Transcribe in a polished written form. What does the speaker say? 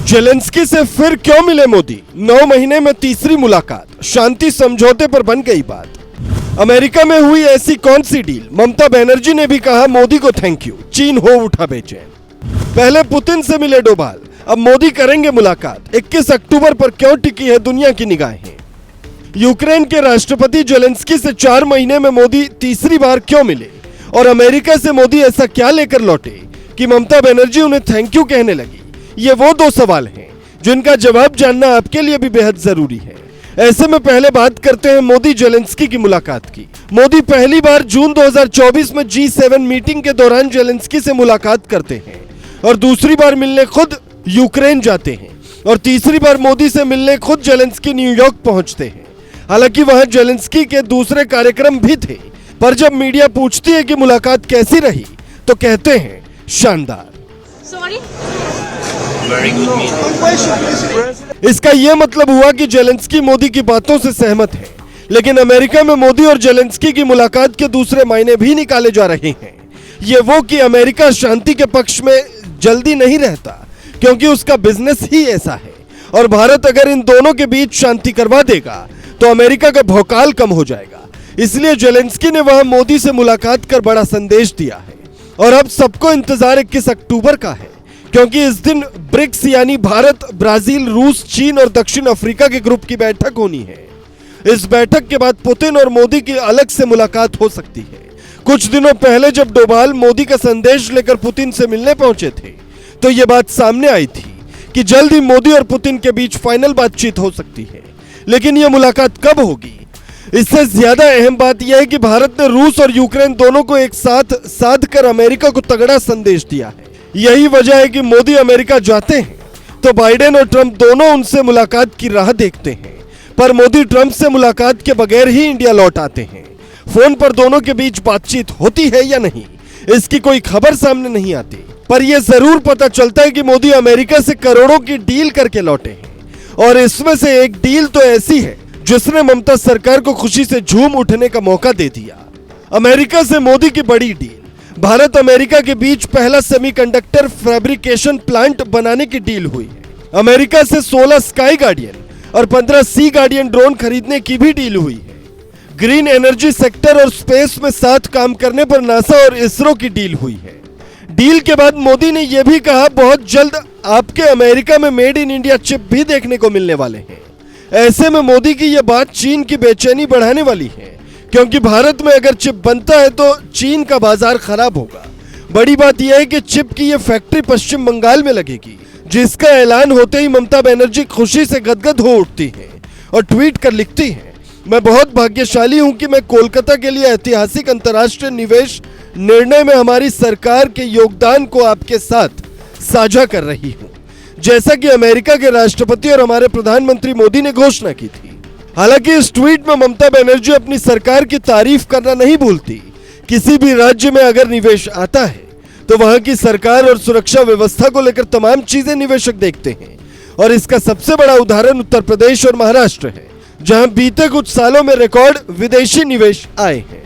Zelensky से फिर क्यों मिले मोदी? 9 महीने में तीसरी मुलाकात, शांति समझौते पर बन गई बात। अमेरिका में हुई ऐसी कौन सी डील? ममता बनर्जी ने भी कहा मोदी को थैंक यू, चीन हो उठा बेचैन। पहले पुतिन से मिले डोभाल, अब मोदी करेंगे मुलाकात। 21 अक्टूबर पर क्यों टिकी है दुनिया की निगाहें? यूक्रेन के राष्ट्रपति जेलेंस्की से 4 महीने में मोदी तीसरी बार क्यों मिले? और अमेरिका से मोदी ऐसा क्या लेकर लौटे कि ममता बनर्जी उन्हें थैंक यू कहने लगी? ये वो 2 सवाल हैं जिनका जवाब जानना आपके लिए भी बेहद जरूरी है। ऐसे में पहले बात करते हैं मोदी जेलेंस्की की मुलाकात की। मोदी पहली बार जून 2024 में G7 मीटिंग के दौरान जेलेंस्की से मुलाकात करते हैं और दूसरी बार मिलने खुद यूक्रेन जाते हैं और तीसरी बार मोदी से मिलने खुद जेलेंस्की न्यूयॉर्क पहुंचते हैं। हालांकि वहां जेलेंस्की के दूसरे कार्यक्रम भी थे, पर जब मीडिया पूछती है कि मुलाकात कैसी रही तो कहते हैं शानदार। इसका यह मतलब हुआ कि जेलेंस्की मोदी की बातों से सहमत है, लेकिन अमेरिका में मोदी और जेलेंस्की की मुलाकात के दूसरे मायने भी निकाले जा रहे हैं। ये वो कि अमेरिका शांति के पक्ष में जल्दी नहीं रहता, क्योंकि उसका बिजनेस ही ऐसा है, और भारत अगर इन दोनों के बीच शांति करवा देगा तो अमेरिका का भौकाल कम हो जाएगा। इसलिए जेलेंस्की ने वहां मोदी से मुलाकात कर बड़ा संदेश दिया है। और अब सबको इंतजार 21 अक्टूबर का है, क्योंकि इस दिन ब्रिक्स यानी भारत, ब्राजील, रूस, चीन और दक्षिण अफ्रीका के ग्रुप की बैठक होनी है। इस बैठक के बाद पुतिन और मोदी की अलग से मुलाकात हो सकती है। कुछ दिनों पहले जब डोभाल मोदी का संदेश लेकर पुतिन से मिलने पहुंचे थे तो यह बात सामने आई थी कि जल्द ही मोदी और पुतिन के बीच फाइनल बातचीत हो सकती है। लेकिन यह मुलाकात कब होगी? इससे ज्यादा अहम बात यह है कि भारत ने रूस और यूक्रेन दोनों को एक साथ साध कर अमेरिका को तगड़ा संदेश दिया है। यही वजह है कि मोदी अमेरिका जाते हैं तो बाइडेन और ट्रंप दोनों उनसे मुलाकात की राह देखते हैं, पर मोदी ट्रंप से मुलाकात के बगैर ही इंडिया लौट आते हैं। फोन पर दोनों के बीच बातचीत होती है या नहीं, इसकी कोई खबर सामने नहीं आती, पर यह जरूर पता चलता है कि मोदी अमेरिका से करोड़ों की डील करके लौटे हैं। और इसमें से एक डील तो ऐसी है जिसने ममता सरकार को खुशी से झूम उठने का मौका दे दिया। अमेरिका से मोदी की बड़ी डील। भारत अमेरिका के बीच पहला सेमीकंडक्टर फैब्रिकेशन प्लांट बनाने की डील हुई है। अमेरिका से 16 स्काई गार्डियन और 15 सी गार्डियन ड्रोन खरीदने की भी डील हुई है। ग्रीन एनर्जी सेक्टर और स्पेस में साथ काम करने पर नासा और इसरो की डील हुई है। डील के बाद मोदी ने यह भी कहा बहुत जल्द आपके अमेरिका में मेड इन इंडिया चिप भी देखने को मिलने वाले हैं। ऐसे में मोदी की यह बात चीन की बेचैनी बढ़ाने वाली है, क्योंकि भारत में अगर चिप बनता है तो चीन का बाजार खराब होगा। बड़ी बात यह है कि चिप की यह फैक्ट्री पश्चिम बंगाल में लगेगी, जिसका ऐलान होते ही ममता बनर्जी खुशी से गदगद हो उठती हैं और ट्वीट कर लिखती हैं, मैं बहुत भाग्यशाली हूं कि मैं कोलकाता के लिए ऐतिहासिक अंतर्राष्ट्रीय निवेश निर्णय में हमारी सरकार के योगदान को आपके साथ साझा कर रही हूं, जैसा कि अमेरिका के राष्ट्रपति और हमारे प्रधानमंत्री मोदी ने घोषणा की थी। हालांकि इस ट्वीट में ममता बनर्जी अपनी सरकार की तारीफ करना नहीं भूलती। किसी भी राज्य में अगर निवेश आता है तो वहां की सरकार और सुरक्षा व्यवस्था को लेकर तमाम चीजें निवेशक देखते हैं, और इसका सबसे बड़ा उदाहरण उत्तर प्रदेश और महाराष्ट्र है, जहां बीते कुछ सालों में रिकॉर्ड विदेशी निवेश आए हैं।